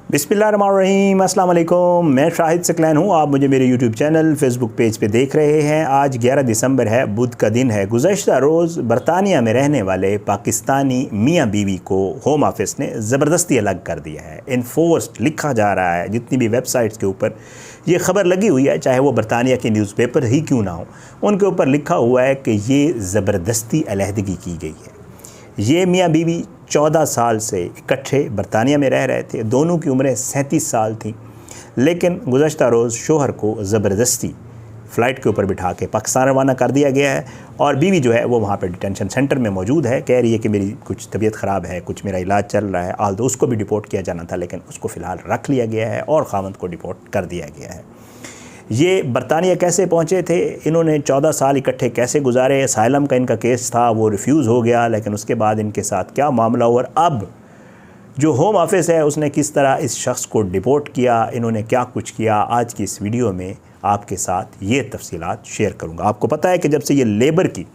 बिस्मिल्लाहिर्रहमानिर्रहीम, अस्सलाम वालेकुम। मैं शाहिद सकलैन हूँ। आप मुझे मेरे यूट्यूब चैनल फेसबुक पेज पे देख रहे हैं। आज 11 दिसंबर है, बुध का दिन है। गुज़श्ता रोज़ बरतानिया में रहने वाले पाकिस्तानी मियाँ बीवी को होम ऑफिस ने ज़बरदस्ती अलग कर दिया है। इन्फोर्स्ड लिखा जा रहा है, जितनी भी वेबसाइट्स के ऊपर ये खबर लगी हुई है, चाहे वो बरतानिया के न्यूज़पेपर ही क्यों ना हो, उनके ऊपर लिखा हुआ है कि ये ज़बरदस्ती अलहदगी की गई है। ये मियाँ बीवी 14 साल से इकट्ठे बरतानिया में रह रहे थे। दोनों की उम्रें 37 साल थी, लेकिन गुज़श्ता रोज़ शोहर को ज़बरदस्ती फ़्लाइट के ऊपर बिठा के पाकिस्तान रवाना कर दिया गया है। और बीवी जो है वो वहाँ पे डिटेंशन सेंटर में मौजूद है। कह रही है कि मेरी कुछ तबीयत ख़राब है, कुछ मेरा इलाज चल रहा है। आल्दो उसको भी डिपोर्ट किया जाना था, लेकिन उसको फ़िलहाल रख लिया गया है और ख़ावंद को डिपोर्ट कर दिया गया है। ये बरतानिया कैसे पहुँचे थे, इन्होंने 14 साल इकट्ठे कैसे गुजारे, असाइलम का इनका केस था वो रिफ्यूज़ हो गया, लेकिन उसके बाद इनके साथ क्या मामला हुआ और अब जो होम ऑफिस है उसने किस तरह इस शख्स को डिपोर्ट किया, इन्होंने क्या कुछ किया, आज की इस वीडियो में आपके साथ ये तफसीलात शेयर करूँगा। आपको पता है कि जब से ये लेबर की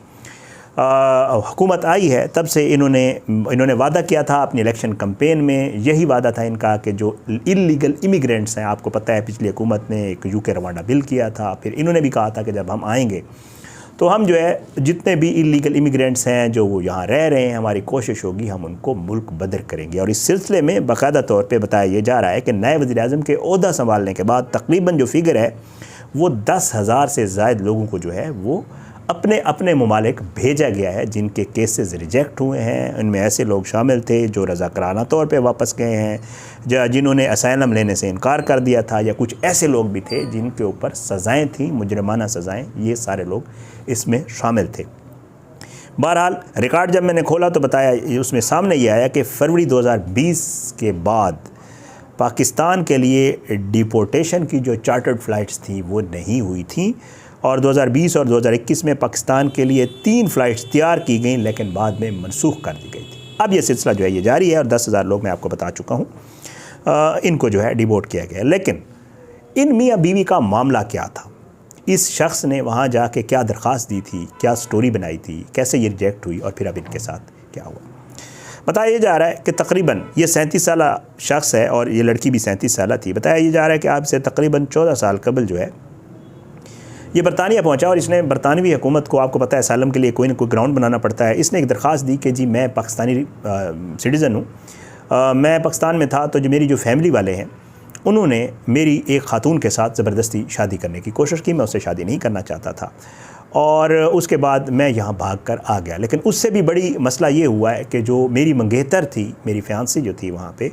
हुकूमत आई है, तब से इन्होंने वादा किया था अपनी इलेक्शन कैंपेन में। यही वादा था इनका कि जो इलीगल इमिग्रेंट्स हैं, आपको पता है पिछली हुकूमत ने एक यूके रवांडा बिल किया था। फिर इन्होंने भी कहा था कि जब हम आएंगे तो हम जो है जितने भी इलीगल इमिग्रेंट्स हैं जो वो यहाँ रह रहे हैं, हमारी कोशिश होगी हम उनको मुल्क बदर करेंगे। और इस सिलसिले में बाकायदा तौर पर बताया ये जा रहा है कि नए वज़ीर-ए-आज़म के ओहदा संभालने के बाद तकरीबन जो फिगर है वो 10,000 से ज़ायद लोगों को जो है वो अपने अपने ममालिक भेजा गया है, जिनके केसेस रिजेक्ट हुए हैं। इनमें ऐसे लोग शामिल थे जो रज़ाकाराना तौर पे वापस गए हैं, जिन्होंने असाइलम लेने से इनकार कर दिया था, या कुछ ऐसे लोग भी थे जिनके ऊपर सज़ाएँ थीं, मुजरमाना सज़ाएँ। ये सारे लोग इसमें शामिल थे। बहरहाल रिकॉर्ड जब मैंने खोला तो बताया, उसमें सामने ये आया कि फरवरी 2020 के बाद पाकिस्तान के लिए डिपोर्टेशन की जो चार्टर्ड फ़्लाइट्स थी वो नहीं हुई थी। और 2020 और 2021 में पाकिस्तान के लिए 3 फ़्लाइट्स तैयार की गई, लेकिन बाद में मनसूख कर दी गई थी। अब ये सिलसिला जो है ये जारी है और 10,000 लोग मैं आपको बता चुका हूँ इनको जो है डिपोर्ट किया गया। लेकिन इन मियाँ बीवी का मामला क्या था, इस शख्स ने वहाँ जाके क्या दरख्वास्त दी थी, क्या स्टोरी बनाई थी, कैसे ये रिजेक्ट हुई और फिर अब इनके साथ क्या हुआ। बताया जा रहा है कि तकरीबन ये 37 साल शख्स है और ये लड़की भी 37 साल थी। बताया जा रहा है कि आपसे तकरीबन 14 साल कबल जो है ये बरतानिया पहुंचा और इसने बरतानवी हुकूमत को, आपको पता है असाइलम के लिए कोई ना कोई ग्राउंड बनाना पड़ता है, इसने एक दरख्वास्त दी कि जी मैं पाकिस्तानी सिटीज़न हूँ, मैं पाकिस्तान में था तो जो मेरी जो फैमिली वाले हैं उन्होंने मेरी एक खातून के साथ ज़बरदस्ती शादी करने की कोशिश की। मैं उससे शादी नहीं करना चाहता था और उसके बाद मैं यहाँ भाग कर आ गया। लेकिन उससे भी बड़ी मसला ये हुआ है कि जो मेरी मंगेतर थी, मेरी फियांसी जो थी वहाँ पे,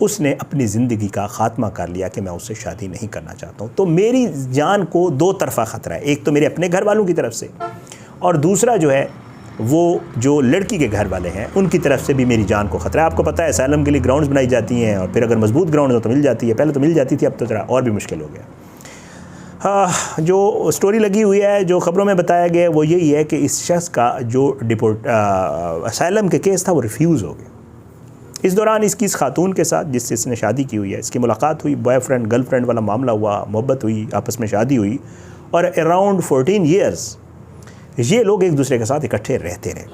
उसने अपनी ज़िंदगी का ख़ात्मा कर लिया कि मैं उससे शादी नहीं करना चाहता हूँ। तो मेरी जान को दो तरफ़ा ख़तरा है, एक तो मेरे अपने घर वालों की तरफ से और दूसरा जो है वो जो लड़की के घर वाले हैं उनकी तरफ से भी मेरी जान को ख़तरा है। आपको पता है असाइलम के लिए ग्राउंड्स बनाई जाती हैं और फिर अगर मजबूत ग्राउंड हो तो मिल जाती है, पहले तो मिल जाती थी, अब तो ज़रा और भी मुश्किल हो गया। हाँ, जो स्टोरी लगी हुई है, जो ख़बरों में बताया गया है वो यही है कि इस शख्स का जो असाइलम के केस था वो रिफ्यूज़ हो गया। इस दौरान इसकी इस खातून के साथ जिससे इसने शादी की हुई है, इसकी मुलाकात हुई, बॉयफ्रेंड गर्लफ्रेंड वाला मामला हुआ, मोहब्बत हुई, आपस में शादी हुई और अराउंड 14 ईयर्स ये लोग एक दूसरे के साथ इकट्ठे रहते रहे।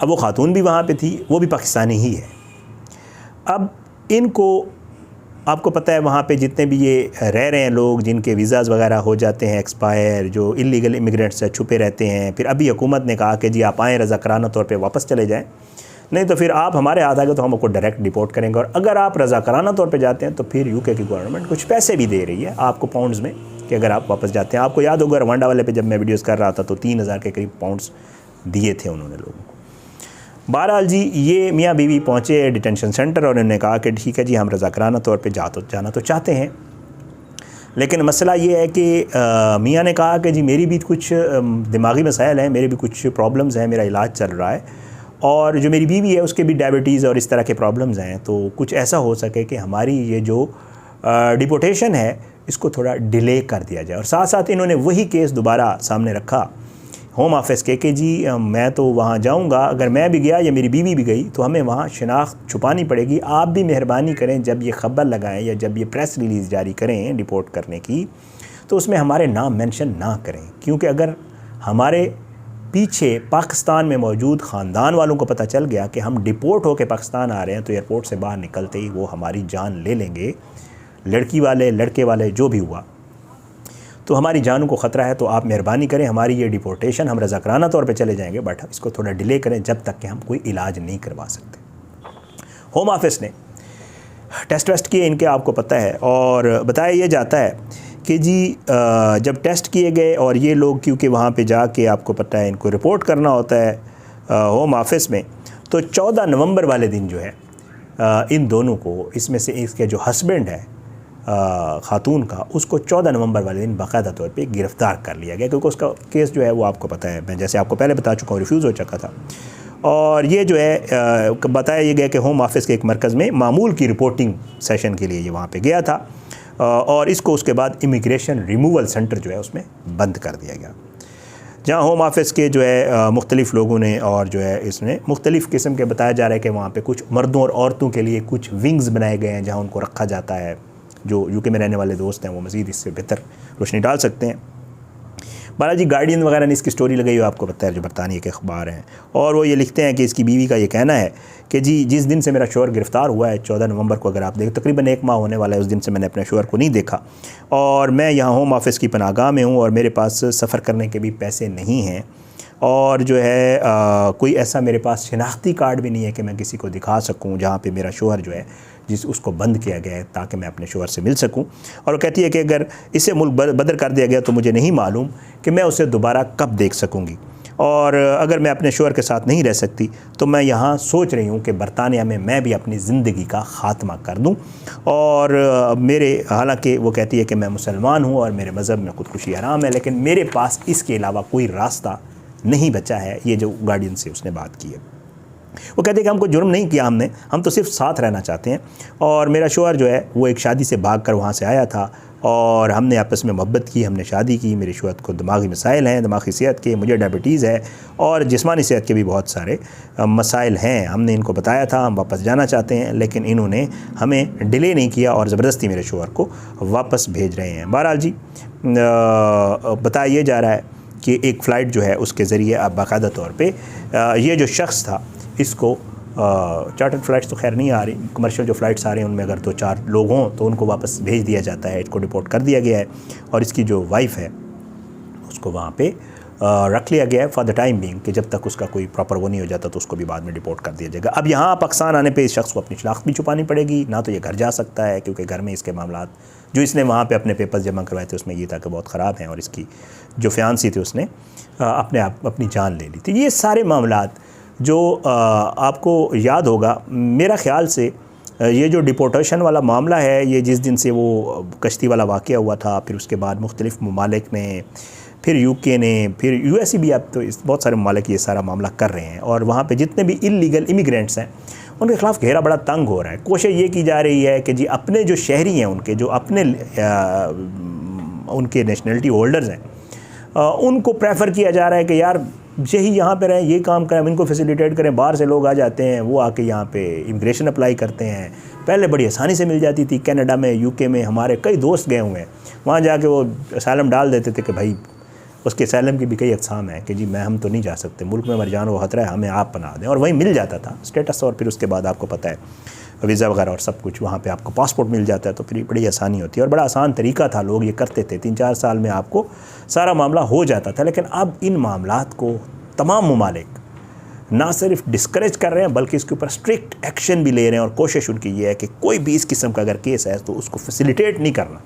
अब वो खातून भी वहाँ पे थी, वो भी पाकिस्तानी ही है। अब इनको, आपको पता है वहाँ पे जितने भी ये रह रहे हैं लोग जिनके वीज़ाज़ वगैरह हो जाते हैं एक्सपायर, जो इलीगल इमिग्रेंट्स छुपे रहते हैं, फिर अभी हुकूमत ने कहा कि जी आप आएँ, रज़ाकाराना तौर पे वापस चले जाएं, नहीं तो फिर आप हमारे हाथ आ गए तो हम आपको डायरेक्ट डिपोर्ट करेंगे। और अगर आप रज़ाकाराना तौर पे जाते हैं तो फिर यूके की गवर्नमेंट कुछ पैसे भी दे रही है आपको पाउंड्स में कि अगर आप वापस जाते हैं। आपको याद होगा रवांडा वाले पे जब मैं वीडियोस कर रहा था तो 3,000 के करीब पाउंड्स दिए थे उन्होंने लोगों को। बहरहाल जी ये मियाँ बीवी पहुँचे डिटेंशन सेंटर और उन्होंने कहा कि ठीक है जी हम रज़ाकाराना तौर पर जाना तो चाहते हैं, लेकिन मसला ये है कि मियाँ ने कहा कि जी मेरी भी कुछ दिमागी मसाइल हैं, मेरे भी कुछ प्रॉब्लम्स हैं, मेरा इलाज चल रहा है और जो मेरी बीवी है उसके भी डायबिटीज़ और इस तरह के प्रॉब्लम्स हैं, तो कुछ ऐसा हो सके कि हमारी ये जो डिपोर्टेशन है इसको थोड़ा डिले कर दिया जाए। और साथ साथ इन्होंने वही केस दोबारा सामने रखा होम ऑफिस के कि जी मैं तो वहाँ जाऊँगा, अगर मैं भी गया या मेरी बीवी भी गई तो हमें वहाँ शनाख्त छुपानी पड़ेगी। आप भी मेहरबानी करें जब ये ख़बर लगाएं या जब ये प्रेस रिलीज़ जारी करें डिपोर्ट करने की, तो उसमें हमारे नाम मेंशन ना करें, क्योंकि अगर हमारे पीछे पाकिस्तान में मौजूद ख़ानदान वालों को पता चल गया कि हम डिपोर्ट होकर पाकिस्तान आ रहे हैं, तो एयरपोर्ट से बाहर निकलते ही वो हमारी जान ले लेंगे, लड़की वाले लड़के वाले जो भी हुआ, तो हमारी जानों को ख़तरा है, तो आप मेहरबानी करें हमारी ये डिपोर्टेशन, हम रज़ाकाराना तौर पे चले जाएंगे, बट इसको थोड़ा डिले करें जब तक कि हम कोई इलाज नहीं करवा सकते। होम ऑफिस ने टेस्ट वेस्ट किए इनके, आपको पता है, और बताया ये जाता है कि जी जब टेस्ट किए गए और ये लोग क्योंकि वहाँ पे जाके आपको पता है इनको रिपोर्ट करना होता है होम ऑफिस में, तो 14 नवंबर वाले दिन जो है इन दोनों को, इसमें से इसके जो हस्बैंड है ख़ातून का, उसको 14 नवंबर वाले दिन बाकायदा तौर पे गिरफ़्तार कर लिया गया, क्योंकि उसका केस जो है वो आपको पता है, मैं जैसे आपको पहले बता चुका हूँ, रिफ्यूज़ हो चुका था। और ये जो है बताया ये गया कि होम ऑफिस के एक मरकज़ में मामूल की रिपोर्टिंग सेशन के लिए ये वहाँ पे गया था, और इसको उसके बाद इमिग्रेशन रिमूवल सेंटर जो है उसमें बंद कर दिया गया, जहाँ होम ऑफिस के जो है मुख्तलिफ़ लोगों ने, और जो है इसमें मुख्तलिफ़ किस्म के बताया जा रहा है कि वहाँ पे कुछ मर्दों और औरतों के लिए कुछ विंग्स बनाए गए हैं जहाँ उनको रखा जाता है। जो यूके में रहने वाले दोस्त हैं वो मज़ीद इससे बेहतर रोशनी डाल सकते हैं। बालाजी गार्डियन वगैरह ने इसकी स्टोरी लगाई हुई, आपको पता है, जो बरतानिया के अखबार हैं, और वो ये लिखते हैं कि इसकी बीवी का ये कहना है कि जी जिस दिन से मेरा शोहर गिरफ़्तार हुआ है, 14 नवंबर को, अगर आप देखें तकरीबन 1 माह होने वाला है, उस दिन से मैंने अपने शोहर को नहीं देखा, और मैं यहाँ होम ऑफिस की पनाहगाह में हूँ और मेरे पास सफ़र करने के भी पैसे नहीं हैं, और जो है कोई ऐसा मेरे पास शिनाख्ती कार्ड भी नहीं है कि मैं किसी को दिखा सकूं जहाँ पे मेरा शोहर जो है उसको बंद किया गया है ताकि मैं अपने शोहर से मिल सकूं। और वो कहती है कि अगर इसे मुल्क बदर कर दिया गया तो मुझे नहीं मालूम कि मैं उसे दोबारा कब देख सकूँगी, और अगर मैं अपने शोहर के साथ नहीं रह सकती तो मैं यहाँ सोच रही हूँ कि बरतानिया में मैं भी अपनी ज़िंदगी का ख़ात्मा कर दूँ। और मेरे, हालांकि वो कहती है कि मैं मुसलमान हूँ और मेरे मज़हब में ख़ुदकुशी हराम है, लेकिन मेरे पास इसके अलावा कोई रास्ता नहीं बचा है। ये जो गार्डियन से उसने बात की है, वो कहते हैं कि हमको जुर्म नहीं किया हमने, हम तो सिर्फ साथ रहना चाहते हैं, और मेरा शोहर जो है वो एक शादी से भाग कर वहाँ से आया था और हमने आपस में मोहब्बत की, हमने शादी की। मेरे शोहर को दिमागी मसाइल हैं, दिमागी सेहत के, मुझे डायबिटीज़ है और जिस्मानी सेहत के भी बहुत सारे मसाइल हैं। हमने इनको बताया था हम वापस जाना चाहते हैं, लेकिन इन्होंने हमें डिले नहीं किया और ज़बरदस्ती मेरे शोहर को वापस भेज रहे हैं। बहरहाल जी बताया जा रहा है कि एक फ़्लाइट जो है उसके ज़रिए अब बाकायदा तौर पे ये जो शख्स था इसको, चार्टर्ड फ़्लाइट्स तो खैर नहीं आ रही, कमर्शियल जो फ़्लाइट्स आ रही हैं उनमें अगर 2-4 लोग हों तो उनको वापस भेज दिया जाता है, इसको डिपोर्ट कर दिया गया है, और इसकी जो वाइफ है उसको वहाँ पे रख लिया गया है फॉर द टाइम बीइंग, कि जब तक उसका कोई प्रॉपर वो नहीं हो जाता तो उसको भी बाद में डिपोर्ट कर दिया जाएगा। अब यहाँ पाकिस्तान आने पे इस शख्स को अपनी शनाख्त भी छुपानी पड़ेगी, ना तो ये घर जा सकता है क्योंकि घर में इसके मामलात जो इसने वहाँ पे अपने पेपर्स जमा करवाए थे उसमें ये था कि बहुत ख़राब हैं, और इसकी जो फियांसी थी उसने अपनी जान ले ली थी। ये सारे मामलात जो आपको याद होगा, मेरा ख़्याल से ये जो डिपोर्टेशन वाला मामला है, ये जिस दिन से वो कश्ती वाला वाक़या हुआ था, फिर उसके बाद मुख्तलिफ़ ममालिक ने, फिर यूके ने, फिर यूएसए भी, अब तो बहुत सारे ममालिक ये सारा मामला कर रहे हैं, और वहाँ पे जितने भी इल्लीगल इमिग्रेंट्स हैं उनके ख़िलाफ़ घेरा बड़ा तंग हो रहा है। कोशिश ये की जा रही है कि जी अपने जो शहरी हैं, उनके जो अपने उनके नेशनलिटी होल्डर्स हैं, उनको प्रेफर किया जा रहा है कि यार यही यहाँ पे रहें, ये काम करें, इनको फैसिलिटेट करें। बाहर से लोग आ जाते हैं, वो आके यहाँ पे इमिग्रेशन अप्लाई करते हैं। पहले बड़ी आसानी से मिल जाती थी, कनाडा में, यूके में हमारे कई दोस्त गए हुए हैं, वहाँ जाके वो असैलम डाल देते थे कि भाई उसके असैलम की भी कई अक़साम है कि जी हम तो नहीं जा सकते, मुल्क में हमारी जान को ख़तरा है, हमें आप बना दें, और वहीं मिल जाता था स्टेटस, और फिर उसके बाद आपको पता है वीज़ा वगैरह और सब कुछ, वहाँ पे आपको पासपोर्ट मिल जाता है, तो फिर बड़ी आसानी होती है और बड़ा आसान तरीका था, लोग ये करते थे, 3-4 साल में आपको सारा मामला हो जाता था। लेकिन अब इन मामलात को तमाम ममालिक ना सिर्फ डिस्करेज कर रहे हैं बल्कि इसके ऊपर स्ट्रिक्ट एक्शन भी ले रहे हैं, और कोशिश उनकी ये है कि कोई भी इस किस्म का अगर केस है तो उसको फैसिलिटेट नहीं करना,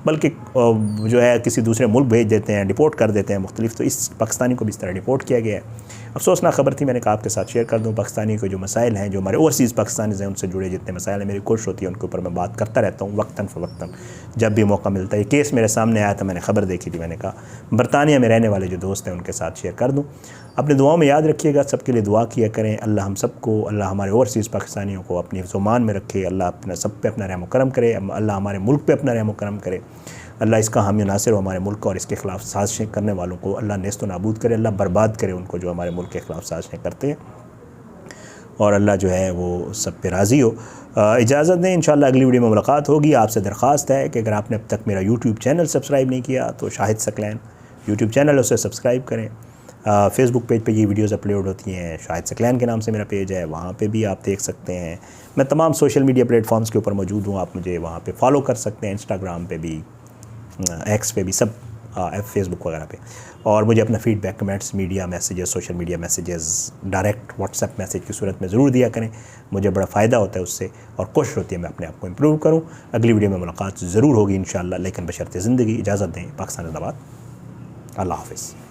बल्कि जो है किसी दूसरे मुल्क भेज देते हैं, डिपोर्ट कर देते हैं मुख्तलिफ। तो इस पाकिस्तानी को भी इस तरह डिपोर्ट किया गया है। अफसोसनाक खबर थी, मैंने कहा आपके साथ शेयर कर दूं। पाकिस्तानी के जो मसाइल हैं, जो हमारे ओवरसीज़ पाकिस्तानीज़ हैं, उनसे जुड़े जितने मसाइल हैं, मेरी कोशिश होती है उनके ऊपर मैं बात करता रहता हूँ वक्तन फ़वक्तन, जब भी मौका मिलता है। ये केस मेरे सामने आया था, मैंने खबर देखी थी, मैंने कहा बरतानिया में रहने वाले जो दोस्त हैं उनके साथ शेयर कर दूँ। अपनी दुआओं में याद रखिएगा, सबके लिए दुआ किया करें। अल्लाह हम सबको, अल्लाह हमारे ओवरसीज़ पाकिस्तानियों को अपनी ज़ुबान में रखे, अल्लाह अपना सब पे अपना रहम व करम करे, अल्लाह हमारे मुल्क पे अपना रहम व करम करे, अल्लाह इसका हामी नासिर हो, हमारे मुल्क और इसके ख़िलाफ़ साजिशें करने वालों को अल्लाह नेस्त व नाबूद करे, अल्लाह बर्बाद करे उनको जो हमारे मुल्क के ख़िलाफ़ साजिशें करते हैं, और अल्लाह जो है वो सब पे राज़ी हो। इजाज़त दें, इंशाअल्लाह अगली वीडियो में मुलाकात होगी। आपसे दरख्वास्त है कि अगर आपने अब तक मेरा यूट्यूब चैनल सब्सक्राइब नहीं किया तो शाहिद सकलैन यूट्यूब चैनल उसे सब्सक्राइब करें। फेसबुक पेज पे ये वीडियोस अपलोड होती हैं, शाहिद सकलैन के नाम से मेरा पेज है, वहाँ पे भी आप देख सकते हैं। मैं तमाम सोशल मीडिया प्लेटफॉर्म्स के ऊपर मौजूद हूँ, आप मुझे वहाँ पे फॉलो कर सकते हैं, इंस्टाग्राम पे भी, एक्स पे भी, सब फेसबुक वगैरह पे। और मुझे अपना feedback, comments, media messages, social media messages direct WhatsApp message की सूरत में ज़रूर दिया करें, मुझे बड़ा फ़ायदा होता है उससे, और कोशिश होती है मैं अपने आप को इम्प्रूव करूँ। अगली वीडियो में मुलाकात ज़रूर होगी इंशाअल्लाह, लेकिन बशर्ते ज़िंदगी। इजाज़त दें। पाकिस्तान जिंदाबाद। अल्लाह हाफ़िज़।